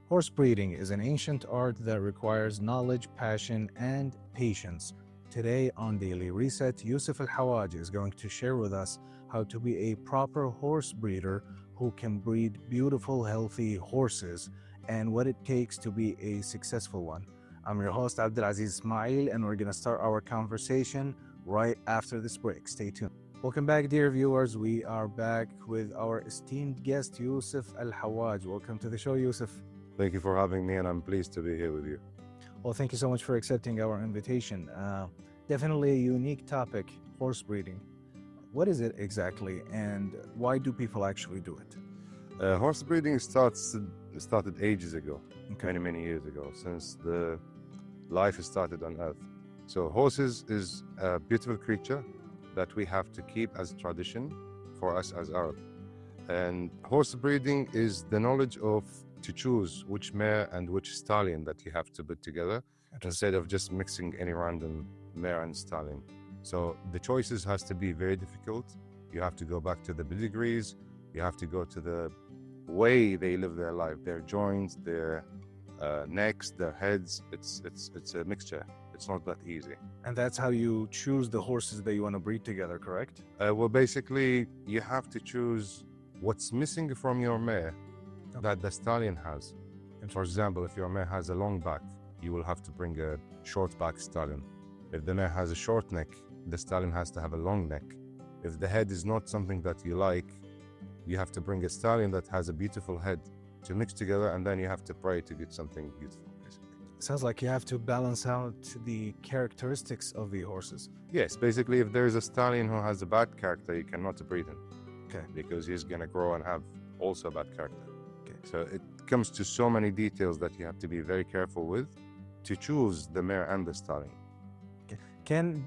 Horse breeding is an ancient art that requires knowledge, passion, and patience. Today on Daily Reset, Yousef Alhawaj is going to share with us how to be a proper horse breeder who can breed beautiful, healthy horses and what it takes to be a successful one. I'm your host, Abdulaziz Ismail, and we're going to start our conversation right after this break. Stay tuned. Welcome back, dear viewers. We are back with our esteemed guest, Yousef Alhawaj. Welcome to the show, Yousef. Thank you for having me, and I'm pleased to be here with you. Well, thank you so much for accepting our invitation. Definitely a unique topic, horse breeding. What is it exactly, and why do people actually do it? Horse breeding started ages ago, Okay. many years ago, since the life started on Earth. So horses is a beautiful creature that we have to keep as a tradition for us as Arab. And horse breeding is the knowledge of to choose which mare and which stallion that you have to put together instead of just mixing any random mare and stallion. So the choices has to be very difficult. You have to go back to the pedigrees. You have to go to the way they live their life, their joints, their necks, their heads. It's a mixture. It's not that easy. And that's how you choose the horses that you want to breed together, correct? Well, basically, you have to choose what's missing from your mare that the stallion has. And for example, if your mare has a long back, you will have to bring a short back stallion. If the mare has a short neck, the stallion has to have a long neck. If the head is not something that you like, you have to bring a stallion that has a beautiful head to mix together, and then you have to pray to get something beautiful, basically. Sounds like you have to balance out the characteristics of the horses. Yes, basically, if there's a stallion who has a bad character, you cannot breed him. Okay. Because he's going to grow and have also a bad character. Okay. So it comes to so many details that you have to be very careful with to choose the mare and the stallion. Okay. Can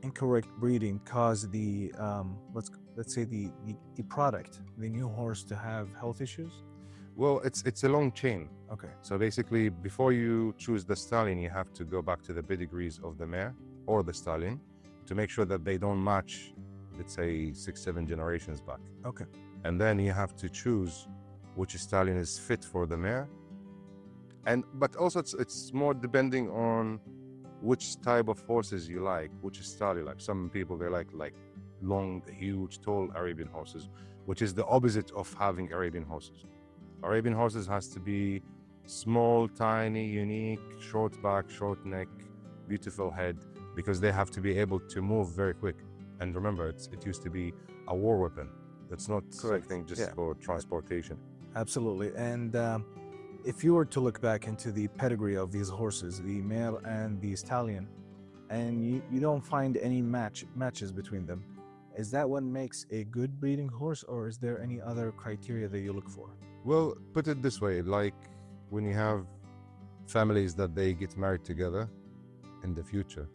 incorrect breeding cause the let's say the product, the new horse, to have health issues? Well, it's a long chain. Okay. So basically, before you choose the stallion, you have to go back to the pedigrees of the mare or the stallion to make sure that they don't match, let's say, 6-7 generations back. Okay. And then you have to choose which stallion is fit for the mare. But also it's more depending on which type of horses you like, which style you like. Some people, they like long, huge, tall Arabian horses, which is the opposite of having Arabian horses. Arabian horses has to be small, tiny, unique, short back, short neck, beautiful head, because they have to be able to move very quick. And remember, it used to be a war weapon. It's not something just for transportation. Absolutely. And if you were to look back into the pedigree of these horses, the mare and the stallion, and you don't find any matches between them, is that what makes a good breeding horse, or is there any other criteria that you look for? Well, put it this way, like when you have families that they get married together in the future,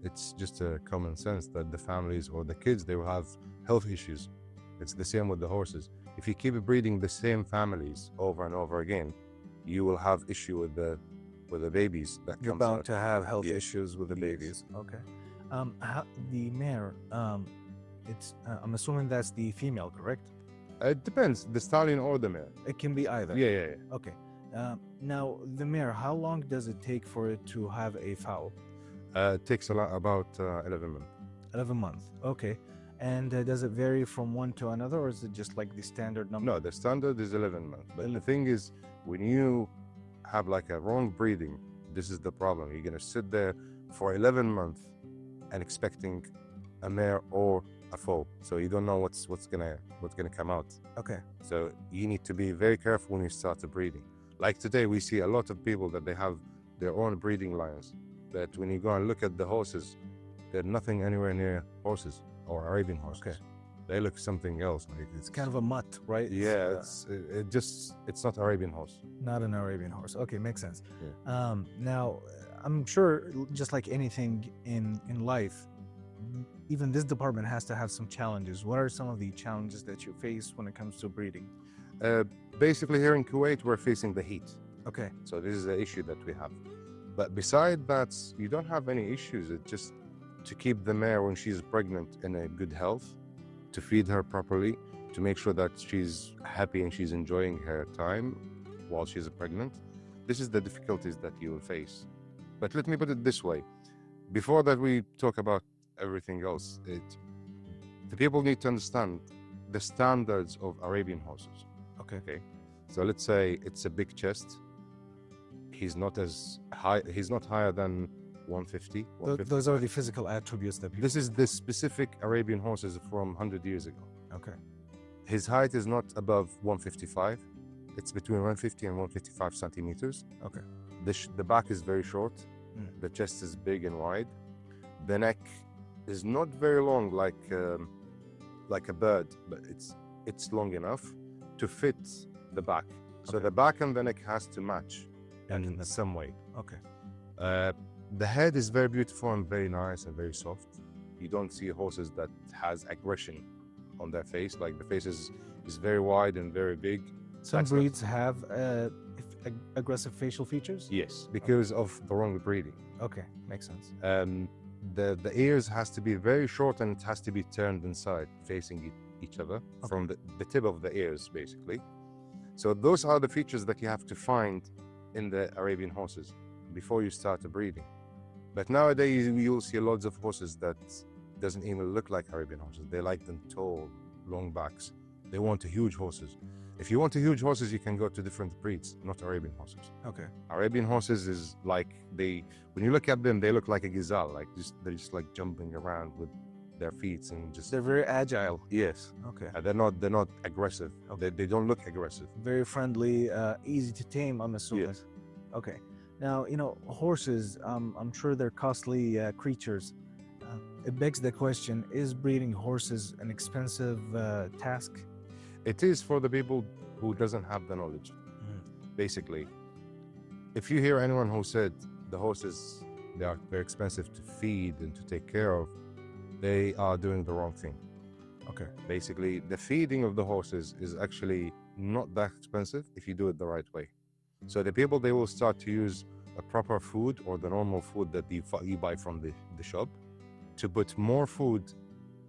it's just a common sense that the families or the kids, they will have health issues. It's the same with the horses. If you keep breeding the same families over and over again, you will have issue with the babies that You're comes bound out. to have health issues with the babies. Okay. The mare, I'm assuming that's the female, correct? It depends, the stallion or the mare. It can be either. Yeah. Okay. Now, the mare, how long does it take for it to have a foal? It takes about 11 months. 11 months. Okay. And does it vary from one to another, or is it just like the standard number? No, the standard is 11 months. But the thing is, when you have like a wrong breeding, this is the problem. You're gonna sit there for 11 months and expecting a mare or a foal. So you don't know what's gonna come out. Okay. So you need to be very careful when you start the breeding. Like today, we see a lot of people that they have their own breeding lines. That when you go and look at the horses, they're nothing anywhere near horses or Arabian horses. Okay. They look something else. Like It's kind of a mutt, right? Yeah, it's not Arabian horse. Not an Arabian horse. Okay, makes sense. Yeah. Now, I'm sure, just like anything in life, even this department has to have some challenges. What are some of the challenges that you face when it comes to breeding? Basically, here in Kuwait, we're facing the heat. Okay. So this is the issue that we have. But beside that, you don't have any issues. It's just to keep the mare when she's pregnant in a good health, to feed her properly, to make sure that she's happy and she's enjoying her time. while she's pregnant. This is the difficulties that you will face. But let me put it this way. Before that we talk about everything else, the people need to understand the standards of Arabian horses. Okay. So let's say it's a big chest. He's not as high, he's not higher than 150. Those are the physical attributes that people... This is the specific Arabian horses from 100 years ago. Okay. His height is not above 155. It's between 150 and 155 centimeters. Okay. The back is very short. The chest is big and wide. The neck is not very long like a bird, but it's long enough to fit the back. So the back and the neck has to match in some way. Okay. The head is very beautiful and very nice and very soft. You don't see horses that has aggression on their face. Like the face is very wide and very big. Some breeds have aggressive facial features? Yes, because of the wrong breeding. Okay, makes sense. The ears has to be very short and it has to be turned inside, facing each other from the tip of the ears, basically. So those are the features that you have to find in the Arabian horses before you start breeding. But nowadays you'll see lots of horses that doesn't even look like Arabian horses. They like them tall, long backs. They want huge horses. If you want huge horses, you can go to different breeds, not Arabian horses. Okay. Arabian horses is like when you look at them, they look like a gazelle, like they're just like jumping around with their feet and just. They're very agile. Yes. Okay. They're not aggressive. Okay. They don't look aggressive. Very friendly, easy to tame, I'm assuming. Yes. Okay. Now, horses, I'm sure they're costly creatures. It begs the question, is breeding horses an expensive task? It is for the people who doesn't have the knowledge. Basically, if you hear anyone who said the horses, they are very expensive to feed and to take care of, they are doing the wrong thing. Okay. Basically, the feeding of the horses is actually not that expensive if you do it the right way. So the people, they will start to use a proper food or the normal food that you buy from the shop to put more food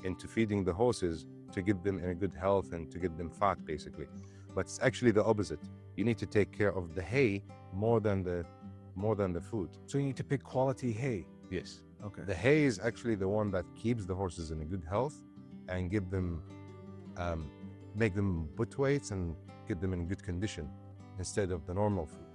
into feeding the horses to give them in a good health and to get them fat, basically. But it's actually the opposite. You need to take care of the hay more than the food. So you need to pick quality hay? Yes. Okay. The hay is actually the one that keeps the horses in a good health and give them, make them put weights and get them in good condition instead of the normal food.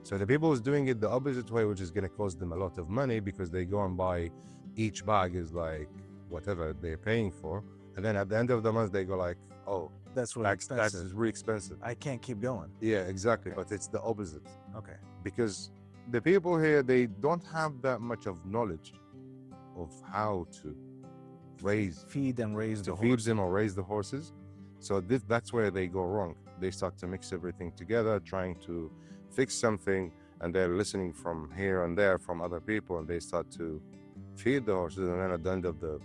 So the people who's doing it the opposite way, which is going to cost them a lot of money because they go and buy, each bag is like whatever they're paying for. And then at the end of the month, they go like, oh, that's really expensive. That's really expensive. I can't keep going. Yeah, exactly. Okay. But it's the opposite. Okay. Because the people here, they don't have that much of knowledge of how to feed and raise the feed them or raise the horses. So that's where they go wrong. They start to mix everything together, trying to fix something, and they're listening from here and there from other people, and they start to feed the horses, and then at the end of the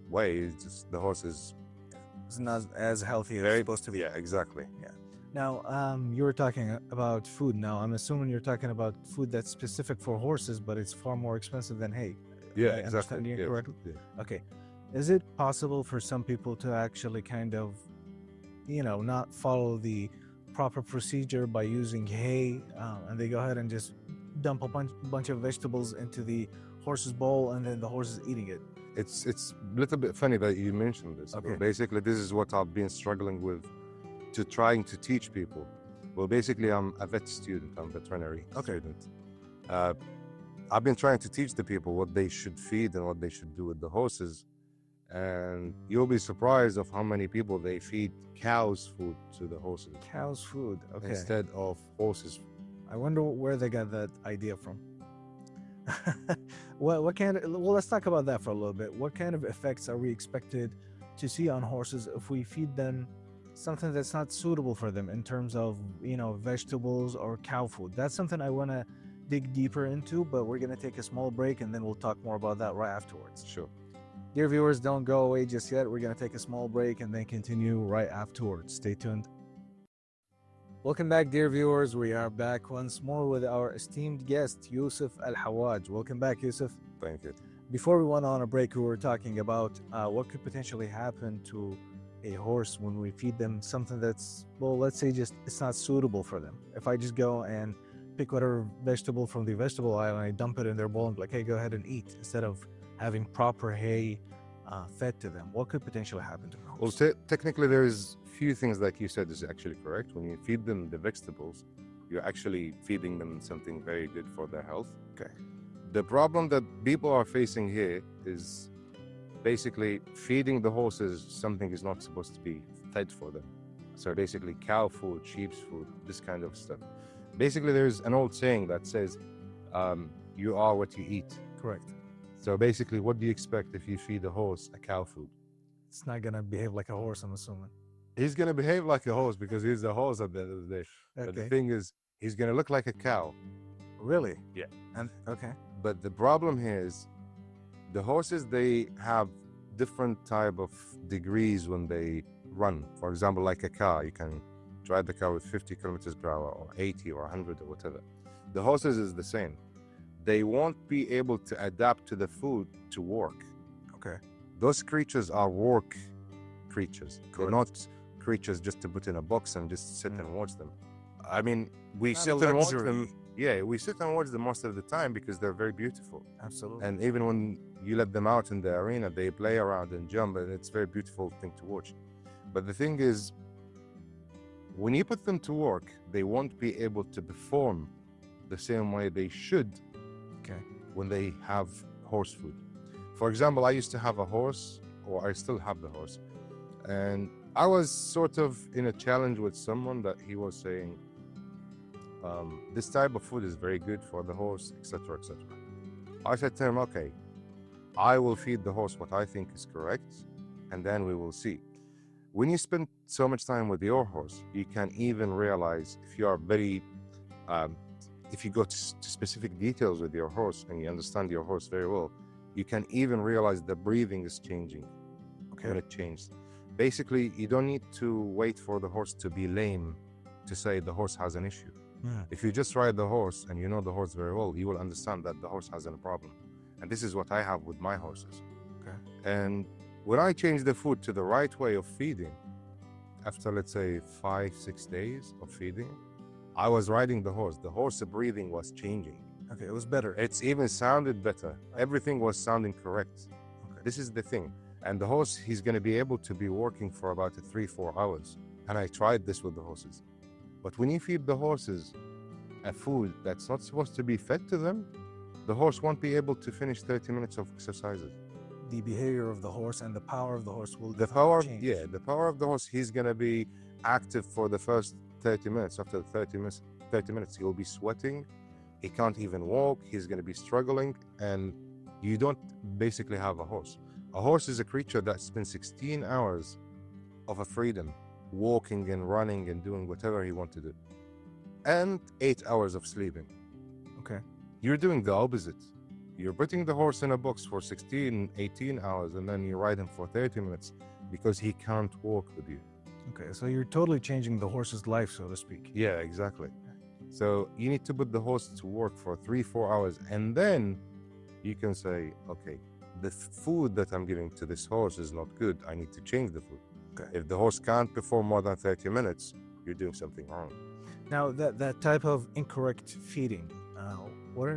way, it's just the horses. It's not as healthy as it's supposed to be. Yeah, exactly. Yeah. Now, you were talking about food. Now, I'm assuming you're talking about food that's specific for horses, but it's far more expensive than hay. Yeah, exactly. Understanding it correctly? Yeah. Okay. Is it possible for some people to actually kind of, not follow the proper procedure by using hay, and they go ahead and just dump a bunch of vegetables into the horse's bowl, and then the horse is eating it? It's a little bit funny that you mentioned this. Okay. Basically, this is what I've been struggling with, trying to teach people. Well, basically, I'm a vet student. I'm a veterinary student. I've been trying to teach the people what they should feed and what they should do with the horses. And you'll be surprised of how many people they feed cows' food to the horses. Cow's food, okay. Instead of horses. I wonder where they got that idea from. Well, let's talk about that for a little bit. What kind of effects are we expected to see on horses if we feed them something that's not suitable for them in terms of, vegetables or cow food? That's something I want to dig deeper into, but we're going to take a small break and then we'll talk more about that right afterwards. Sure. Dear viewers, don't go away just yet. We're going to take a small break and then continue right afterwards. Stay tuned. Welcome back, dear viewers. We are back once more with our esteemed guest, Yousef Alhawaj. Welcome back, Yousef. Thank you. Before we went on a break, we were talking about what could potentially happen to a horse when we feed them something that's, well, let's say just it's not suitable for them? If I just go and pick whatever vegetable from the vegetable aisle and I dump it in their bowl and be like, hey, go ahead and eat, instead of having proper hay fed to them, what could potentially happen to the horse? Well, technically, there's few things like you said is actually correct. When you feed them the vegetables, you're actually feeding them something very good for their health. Okay. The problem that people are facing here is basically feeding the horses something is not supposed to be fed for them. So basically cow food, sheep's food, this kind of stuff. Basically, there's an old saying that says, you are what you eat. Correct. So basically, what do you expect if you feed a horse a cow food? It's not gonna behave like a horse, I'm assuming. He's gonna behave like a horse because he's a horse at the end of the day. Okay. But the thing is, he's gonna look like a cow. Really? Yeah. And okay. But the problem here is the horses, they have different type of degrees when they run. For example, like a car, you can drive the car with 50 kilometers per hour or 80 or 100 or whatever. The horses is the same. They won't be able to adapt to the food to work. Okay. Those creatures are work creatures. Correct. They're not creatures just to put in a box and just sit and watch them. I mean, we Not sit a and watch luxury. them. Yeah, we sit and watch them most of the time because they're very beautiful. Absolutely. And even when you let them out in the arena, they play around and jump, and it's a very beautiful thing to watch. But the thing is, when you put them to work, they won't be able to perform the same way they should. Okay. When they have horse food. For example, I used to have a horse, or I still have the horse, and I was sort of in a challenge with someone that he was saying, this type of food is very good for the horse, etc., etc. I said to him, okay, I will feed the horse what I think is correct, and then we will see. When you spend so much time with your horse, you can even realize if you are very, if you go to specific details with your horse and you understand your horse very well, you can even realize the breathing is changing. Okay. When it changes. Basically, you don't need to wait for the horse to be lame to say the horse has an issue. If you just ride the horse and you know the horse very well, you will understand that the horse has a problem. And this is what I have with my horses. Okay. And when I change the food to the right way of feeding, after let's say 5-6 days of feeding, I was riding the horse breathing was changing. Okay, it was better. It's even sounded better. Everything was sounding correct. Okay. This is the thing. And the horse, he's going to be able to be working for about 3-4 hours. And I tried this with the horses. But when you feed the horses a food that's not supposed to be fed to them, the horse won't be able to finish 30 minutes of exercises. The behavior of the horse and the power of the horse will The power, change. yeah, the power of the horse, he's going to be active for the first 30 minutes. After 30 minutes, he'll be sweating. He can't even walk. He's going to be struggling. And you don't basically have a horse. A horse is a creature that spends 16 hours of a freedom, walking and running and doing whatever he wants to do, and 8 hours of sleeping. Okay. You're doing the opposite. You're putting the horse in a box for 16, 18 hours, and then you ride him for 30 minutes because he can't walk with you. Okay, so you're totally changing the horse's life, so to speak. Yeah, exactly. So you need to put the horse to work for 3-4 hours, and then you can say, okay, the food that I'm giving to this horse is not good. I need to change the food. Okay. If the horse can't perform more than 30 minutes, you're doing something wrong. Now, that type of incorrect feeding, what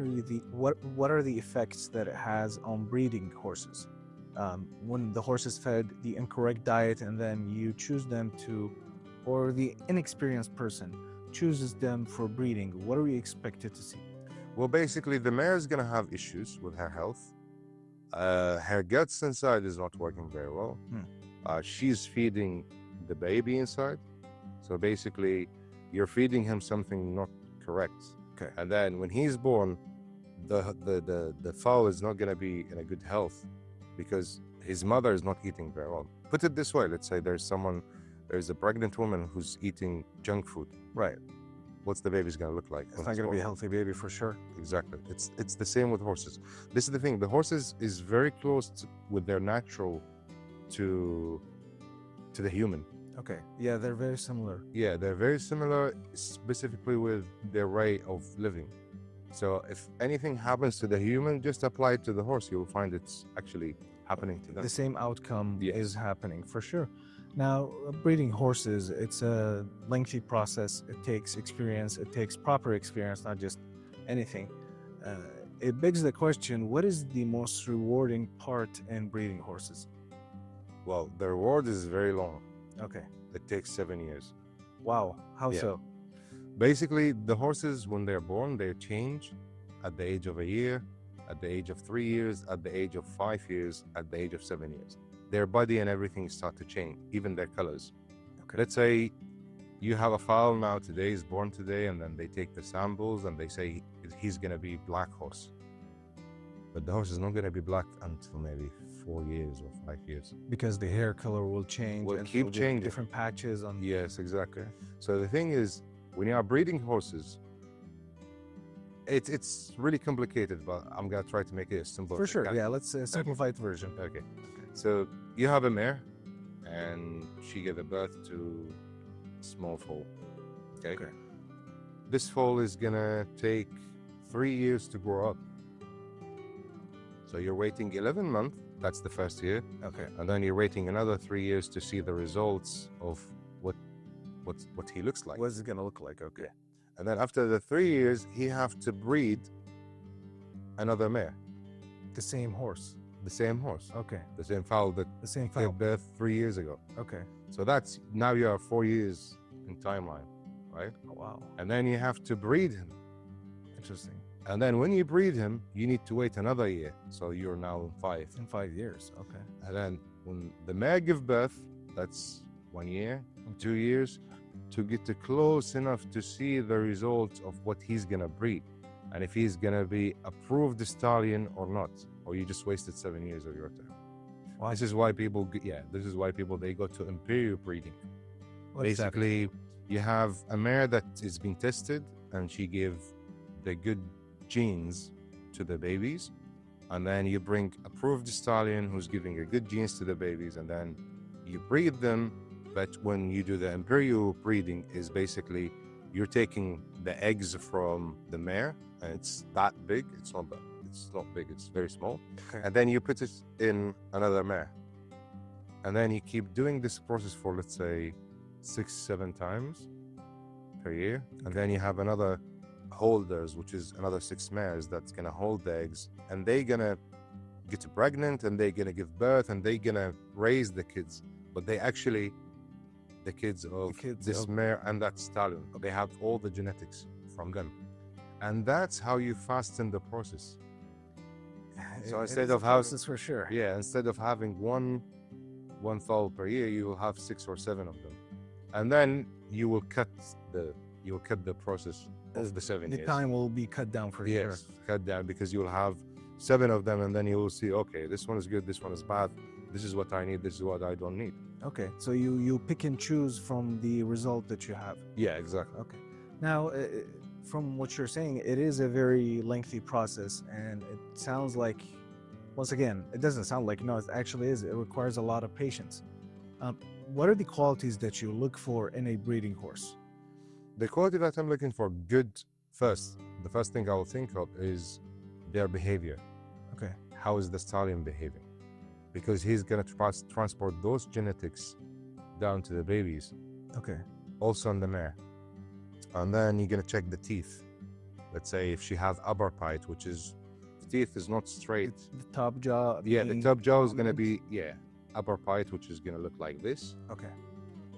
are the effects that it has on breeding horses? When the horse is fed the incorrect diet and then you choose them to, or the inexperienced person chooses them for breeding, what are we expected to see? Well, basically, the mare is going to have issues with her health. Her guts inside is not working very well. She's feeding the baby inside. So basically, you're feeding him something not correct. Okay. And then when he's born, the foal is not going to be in a good health because his mother is not eating very well. Put it this way, let's say there's a pregnant woman who's eating junk food. Right. What's the baby's going to look like? It's not going to be a healthy baby for sure. Exactly. It's the same with horses. This is the thing. The horses is very close with their natural to the human. Okay. Yeah, they're very similar. Yeah, they're very similar, specifically with their way of living. So if anything happens to the human, just apply it to the horse. You'll find it's actually happening to them. The same outcome Yes. is happening for sure. Now, breeding horses, it's a lengthy process. It takes experience, it takes proper experience, not just anything. It begs the question, what is the most rewarding part in breeding horses? Well, the reward is very long. Okay. It takes 7 years. Wow. How Yeah. so? Basically, the horses, when they're born, they change at the age of a year, at the age of 3 years, at the age of 5 years, at the age of 7 years. Their body and everything start to change, even their colors. Okay. Let's say you have a fowl now today, is born today, and then they take the samples and they say he's going to be black horse. But the horse is not going to be black until maybe 4 years or 5 years. Because the hair color will change. Will and keep it'll get changing. Different patches on. Yes, exactly. Okay. So the thing is, when you are breeding horses, it's really complicated, but I'm gonna try to make it as simple For as I sure. can. Yeah, let's simplified version. Okay. So you have a mare, and she gave birth to a small foal. Okay. Okay. This foal is gonna take 3 years to grow up. So you're waiting 11 months. That's the first year, Okay. and then you're waiting another 3 years to see the results of what he looks like. What's it gonna look like? Okay. And then after the 3 years, he have to breed another mare, The same horse. the same horse, Okay. the same fowl that The same fowl. gave birth 3 years ago. Okay. So that's now you are 4 years in timeline, right? Oh, wow. And then you have to breed him. Interesting. And then when you breed him, you need to wait another year. So you're now in 5. In 5 years. Okay. And then when the mare give birth, that's 1 year, 2 years, to get to close enough to see the results of what he's gonna breed, and if he's gonna be approved stallion or not, or you just wasted 7 years of your time. Wow. This is why people, this is why people they go to imperial breeding. What's that? Basically, you have a mare that is being tested, and she gave the good genes to the babies, and then you bring approved stallion who's giving a good genes to the babies, and then you breed them. But when you do the imperial breeding, is basically you're taking the eggs from the mare, and it's that big. It's not big. It's very small. Okay. And then you put it in another mare, and then you keep doing this process for, let's say, 6-7 times per year, and then you have another holders, which is another 6 mares that's gonna hold the eggs, and they gonna get pregnant, and they gonna give birth, and they gonna raise the kids. But they actually the kids of this mare and that stallion, they have all the genetics from them, and that's how you fasten the process. So instead of having, for sure. instead of having one foal per year, you will have 6 or 7 of them, and then you will cut the process of the 7 The years. time will be cut down for Yes, sure. cut down, because you will have 7 of them, and then you will see, okay, this one is good, this one is bad, this is what I need, this is what I don't need. Okay, so you pick and choose from the result that you have. Yeah, exactly. Okay. Now, from what you're saying, it is a very lengthy process, and it sounds like, once again, it doesn't sound like, no, it actually is. It requires a lot of patience. What are the qualities that you look for in a breeding horse? The quality that I'm looking for, the first thing I will think of is their behavior. Okay. How is the stallion behaving? Because he's going to transport those genetics down to the babies, Okay. also on the mare. And then you're going to check the teeth. Let's say if she has upper bite, which is, the teeth is not straight. The top jaw. Yeah, the being top jaw is going to prominent. be, upper bite, which is going to look like this. Okay.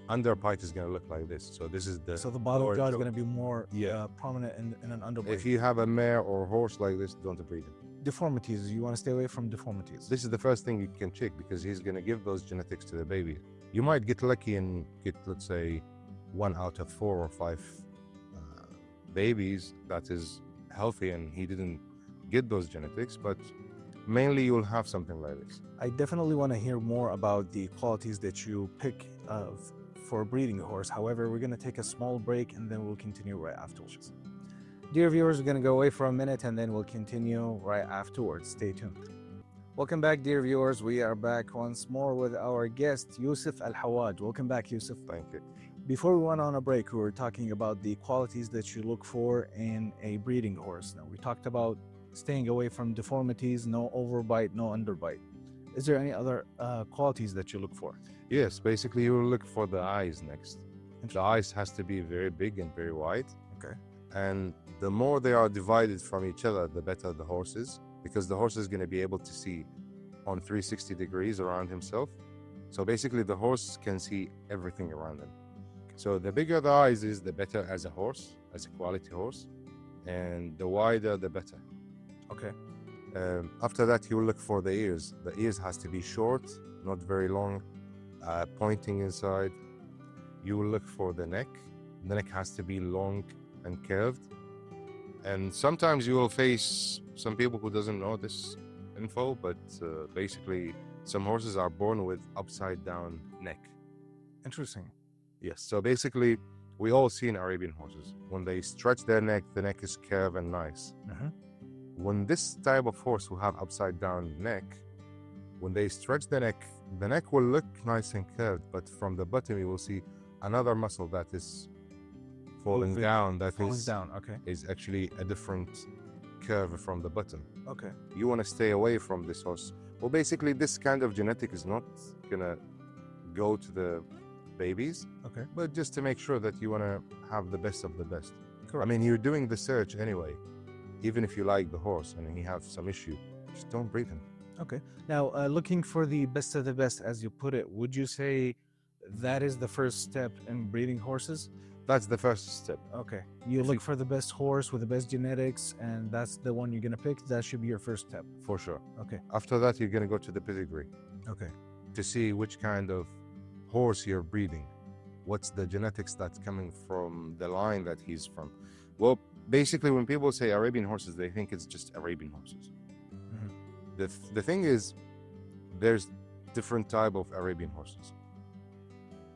Under bite is going to look like this. So this is the... So the bottom lower jaw is jaw. going to be more Yeah. prominent in an underbite. If you have a mare or horse like this, don't breed him. Deformities, you want to stay away from deformities. This is the first thing you can check, because he's going to give those genetics to the baby. You might get lucky and get, let's say, 1 out of 4 or 5 babies that is healthy and he didn't get those genetics, but mainly you'll have something like this. I definitely want to hear more about the qualities that you pick for a breeding horse. However, we're going to take a small break and then we'll continue right afterwards. Dear viewers, we're going to go away for a minute and then we'll continue right afterwards. Stay tuned. Welcome back, dear viewers. We are back once more with our guest, Yousef Alhawaj. Welcome back, Yousef. Thank you. Before we went on a break, we were talking about the qualities that you look for in a breeding horse. Now, we talked about staying away from deformities, no overbite, no underbite. Is there any other qualities that you look for? Yes, basically you will look for the eyes next. The eyes has to be very big and very wide. Okay. And the more they are divided from each other, the better the horse is, because the horse is going to be able to see on 360 degrees around himself. So basically the horse can see everything around him. So the bigger the eyes is, the better as a horse, as a quality horse, and the wider, the better. Okay. After that, you will look for the ears. The ears has to be short, not very long, pointing inside. You will look for the neck. The neck has to be long and curved. And sometimes you will face some people who doesn't know this info, but basically some horses are born with upside down neck. Interesting. Yes, so basically we all seen Arabian horses. When they stretch their neck, the neck is curved and nice. When this type of horse will have upside down neck, when they stretch the neck will look nice and curved, but from the bottom you will see another muscle that is falling down. Okay. Is actually a different curve from the bottom. Okay. You want to stay away from this horse. Well, basically this kind of genetic is not gonna go to the babies. Okay. But just to make sure that you want to have the best of the best. Correct. I mean, you're doing the search anyway. Even if you like the horse and he has some issue, just don't breed him. Okay. Now, looking for the best of the best, as you put it, would you say that is the first step in breeding horses? That's the first step. Okay. You look for the best horse with the best genetics, and that's the one you're going to pick. That should be your first step. For sure. Okay. After that, you're going to go to the pedigree. Okay. To see which kind of horse you're breeding. What's the genetics that's coming from the line that he's from? Well, basically, when people say Arabian horses, they think it's just Arabian horses. The thing is, there's different type of Arabian horses.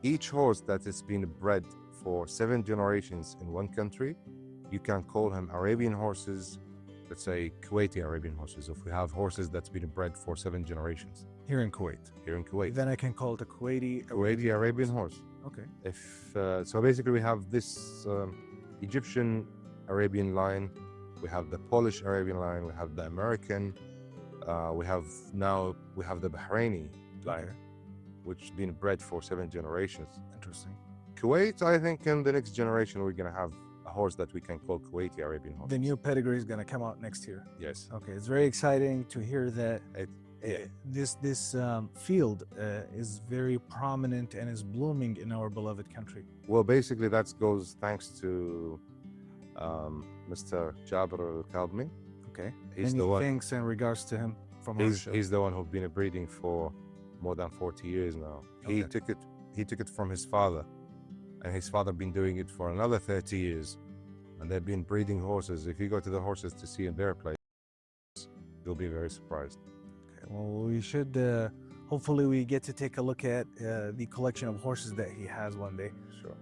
Each horse that is been bred for 7 generations in one country, you can call him Arabian horses, let's say Kuwaiti Arabian horses, if we have horses that's been bred for 7 generations. Here in Kuwait. Here in Kuwait. Then I can call it a Kuwaiti Arabian horse. Okay. So basically we have this Egyptian Arabian line, we have the Polish Arabian line, we have the American, we have the Bahraini line, which has been bred for 7 generations. Interesting. Kuwait, I think in the next generation we're gonna have a horse that we can call Kuwaiti Arabian horse. The new pedigree is going to come out next year. Yes. Okay, it's very exciting to hear that this field is very prominent and is blooming in our beloved country. Well, basically that goes thanks to Mr. Jabir Al-Kalmi. Okay. He's Any the one. thanks in regards to him from our show? He's the one who's been breeding for more than 40 years now. Okay. He took it from his father, and his father been doing it for another 30 years, and they've been breeding horses. If you go to the horses to see in their place, you'll be very surprised. Okay, well, we should hopefully we get to take a look at the collection of horses that he has one day. Sure.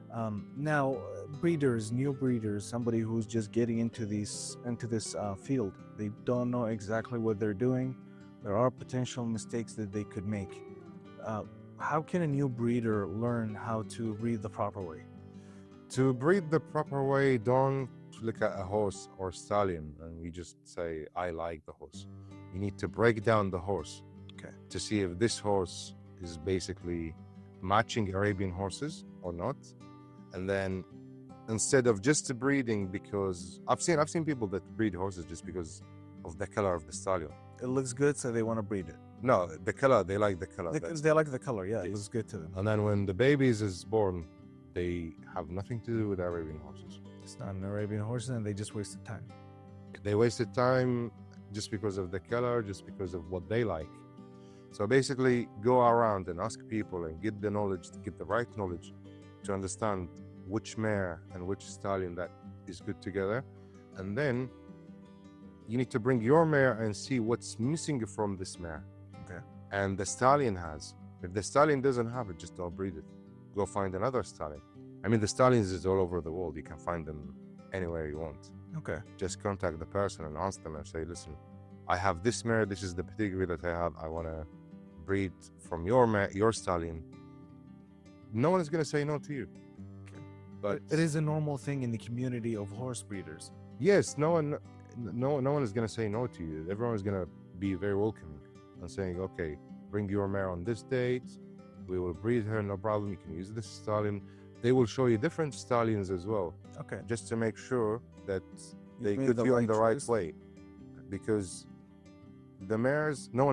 Now, new breeders, somebody who's just getting into this field, they don't know exactly what they're doing. There are potential mistakes that they could make. How can a new breeder learn how to breed the proper way? To breed the proper way, don't look at a horse or stallion and you just say, I like the horse. You need to break down the horse, okay, to see if this horse is basically matching Arabian horses or not. And then instead of just breeding, because I've seen people that breed horses just because of the color of the stallion. It looks good, so they want to breed it. No, the color, they like the color. They like the color, yeah, it looks good to them. And then when the babies is born, they have nothing to do with Arabian horses. It's not an Arabian horse, and they just wasted time. They wasted time just because of the color, just because of what they like. So basically, go around and ask people and get the knowledge, to get the right knowledge to understand which mare and which stallion that is good together. And then you need to bring your mare and see what's missing from this mare. Okay. And the stallion has. If the stallion doesn't have it, just don't breed it. Go find another stallion. I mean, the stallions is all over the world. You can find them anywhere you want. Okay. Just contact the person and ask them and say, listen, I have this mare. This is the pedigree that I have. I want to breed from your mare, your stallion. No one is going to say no to you. Okay. But it is a normal thing in the community of horse breeders. Yes, no one is going to say no to you. Everyone is going to be very welcoming and saying, okay, bring your mare on this date. We will breed her, no problem. You can use this stallion. They will show you different stallions as well. Okay. Just to make sure that they made put the you on right the right choice. way. Because the mares, no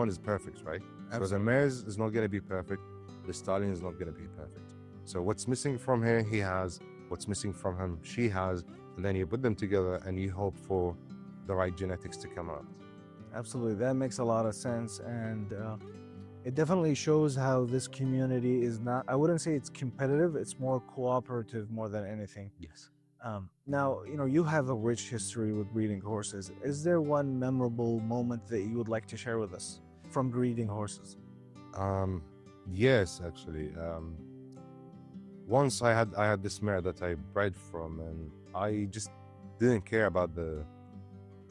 one is perfect, right? So the Absolutely. mares is not going to be perfect. The stallion is not going to be perfect. So what's missing from her, he has. What's missing from him, she has. And then you put them together and you hope for the right genetics to come out. Absolutely, that makes a lot of sense, and it definitely shows how this community is not. I wouldn't say it's competitive; it's more cooperative more than anything. Yes. Now, you have a rich history with breeding horses. Is there one memorable moment that you would like to share with us from breeding horses? Yes, actually. Once I had this mare that I bred from, and I just didn't care about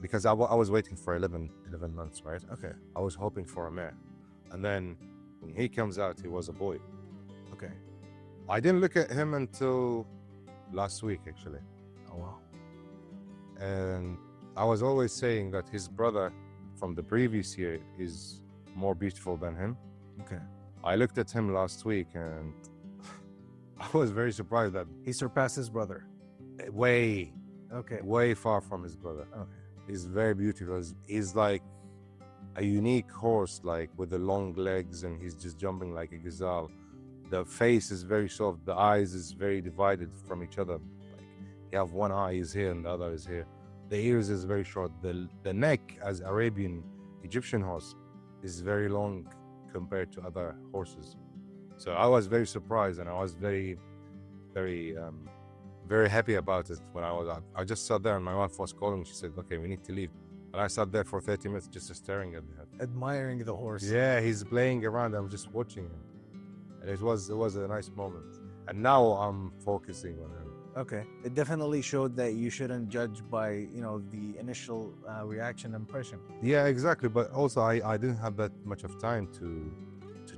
because I was waiting for 11 months, right? Okay. I was hoping for a mare. And then when he comes out, he was a boy. Okay. I didn't look at him until last week, actually. Oh, wow. And I was always saying that his brother from the previous year is more beautiful than him. Okay. I looked at him last week and I was very surprised that He surpassed his brother. way Okay. far from his brother. Okay. He's very beautiful. He's like a unique horse, like with the long legs, and he's just jumping like a gazelle. The face is very soft. The eyes is very divided from each other. Like you have one eye is here and the other is here. The ears is very short. The neck, as Arabian Egyptian horse, is very long compared to other horses. So I was very surprised, and I was very, very, very happy about it when I just sat there and my wife was calling. She said, "Okay, we need to leave." And I sat there for 30 minutes just staring at him. Admiring the horse. Yeah, he's playing around. I'm just watching him. And it was a nice moment. And now I'm focusing on him. Okay. It definitely showed that you shouldn't judge by, the initial reaction impression. Yeah, exactly. But also I didn't have that much of time to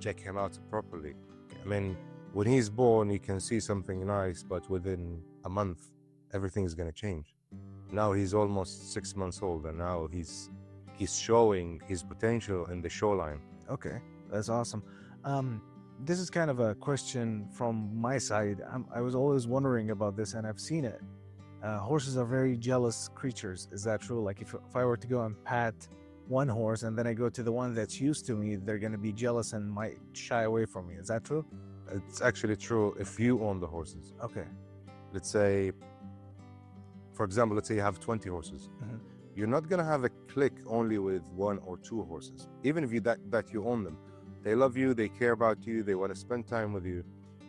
check him out properly. I mean, when he's born, you can see something nice, but within a month, everything is going to change. Now he's almost 6 months old, and now he's showing his potential in the shoreline. Okay, that's awesome. This is kind of a question from my side. I was always wondering about this, and I've seen it. Horses are very jealous creatures. Is that true? Like if I were to go and pat one horse and then I go to the one that's used to me, they're going to be jealous and might shy away from me. Is that true? It's actually true if you own the horses. Okay. Let's say, for example, let's say you have 20 horses. Mhm. You're not going to have a click only with one or two horses. Even if that you own them, they love you, they care about you, they want to spend time with you.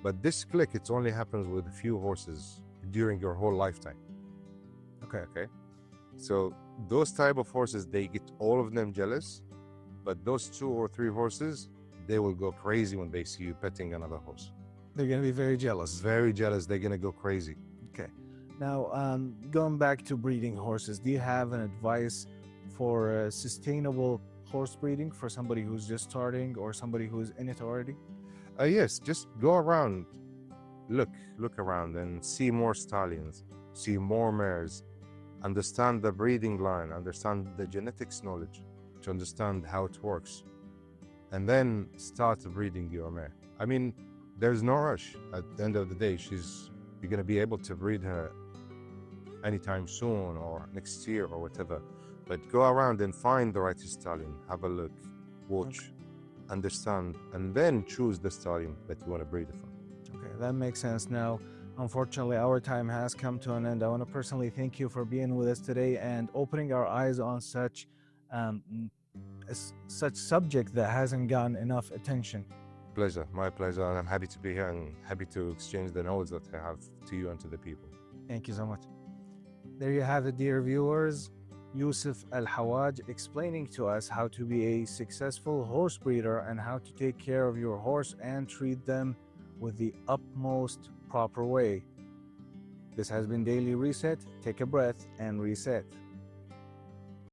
But this click, it only happens with a few horses during your whole lifetime. Okay. So those type of horses, they get all of them jealous, but those 2 or 3 horses, they will go crazy when they see you petting another horse. They're going to be very jealous. Very jealous. They're going to go crazy. Okay. Now, going back to breeding horses, do you have an advice for sustainable horse breeding for somebody who's just starting or somebody who's in it already? Yes, just go around, look around and see more stallions, see more mares, understand the breeding line, understand the genetics knowledge to understand how it works, and then start breeding your mare. I mean, there's no rush. At the end of the day, you're going to be able to breed her anytime soon or next year or whatever. But go around and find the right stallion, have a look, watch, understand, and then choose the stallion that you want to breed it from. Okay, that makes sense. Now, unfortunately, our time has come to an end. I want to personally thank you for being with us today and opening our eyes on such subject that hasn't gotten enough attention. Pleasure, my pleasure, and I'm happy to be here and happy to exchange the knowledge that I have to you and to the people. Thank you so much. There you have it, dear viewers. Yousef Alhawaj explaining to us how to be a successful horse breeder and how to take care of your horse and treat them with the utmost proper way. This has been Daily Reset. Take a breath and reset.